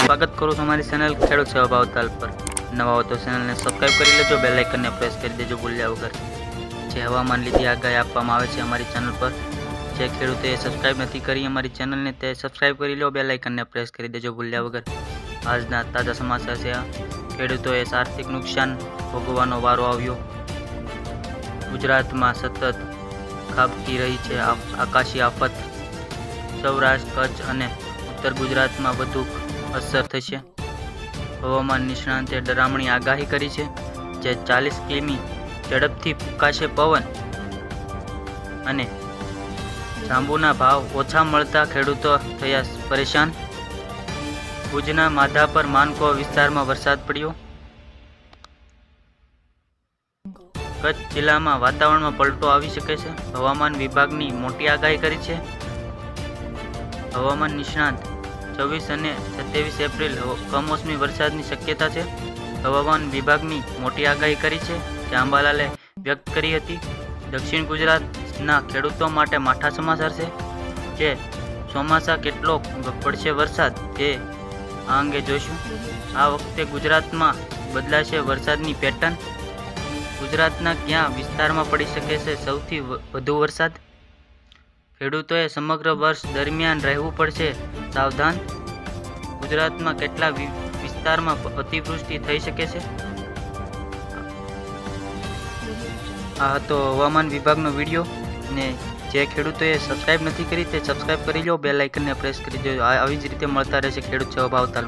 સ્વાગત કરું છું અમારી ચેનલ ખેડૂત સેવા ભાવતાલ પર। નવા હો તો ચેનલને સબસ્ક્રાઈબ કરી લેજો, બેલ આઇકનને પ્રેસ કરી દેજો ભૂલ્યા વગર। જે હવામાન લીધી આગાહી આપવામાં આવે છે અમારી ચેનલ પર, જે ખેડૂતોએ સબસ્ક્રાઈબ નથી કરી અમારી ચેનલને તે સબસ્ક્રાઈબ કરી લો, બેલ આઇકનને પ્રેસ કરી દેજો ભૂલ્યા વગર। આજના તાજા સમાચાર છે। ખેડૂતોએ આર્થિક નુકસાન ભોગવવાનો વારો આવ્યો। ગુજરાતમાં સતત ખાબકી રહી છે આકાશી આફત। સૌરાષ્ટ્ર, કચ્છ અને ઉત્તર ગુજરાતમાં વધુ અસર થશે। હવામાન નિષ્ણાંતે ડરામણી આગાહી કરી છે, જે 40 કિમી ઝડપથી ફૂંકાશે પવન અને જાંબુના ભાવ ઓછા મળતા ખેડૂતો થયા પરેશાન। ભુજના માધાપર માનકો વિસ્તારમાં વરસાદ પડ્યો। કચ્છ જિલ્લામાં વાતાવરણમાં પલટો આવી શકે છે, હવામાન વિભાગની મોટી આગાહી કરી છે। હવામાન નિષ્ણાંત 24 અને 27 એપ્રિલ કમોસમી વરસાદની શક્યતા છે। હવામાન વિભાગની મોટી આગાહી કરી છે, જે અંબાલાલે વ્યક્ત કરી હતી। દક્ષિણ ગુજરાતના ખેડૂતો માટે માઠા સમાચાર છે, જે ચોમાસા કેટલો પડશે વરસાદ તે આ અંગે જોઈશું। આ વખતે ગુજરાતમાં બદલાશે વરસાદની પેટર્ન। ગુજરાતના કયા વિસ્તારમાં પડી શકે છે સૌથી વધુ વરસાદ? ખેડૂતોએ સમગ્ર વર્ષ દરમિયાન રહેવું પડશે સાવધાન। ગુજરાતમાં કેટલા વિસ્તારમાં અતિવૃષ્ટિ થઈ શકે છે? આ હતો હવામાન વિભાગનો વિડીયો, ને જે ખેડૂતોએ સબસ્ક્રાઈબ નથી કરી તે સબસ્ક્રાઈબ કરી લો, બેલ આઇકનને પ્રેસ કરી દો। આવી જ રીતે મળતા રહેશે ખેડૂત સેવા ભાવતાલમાં।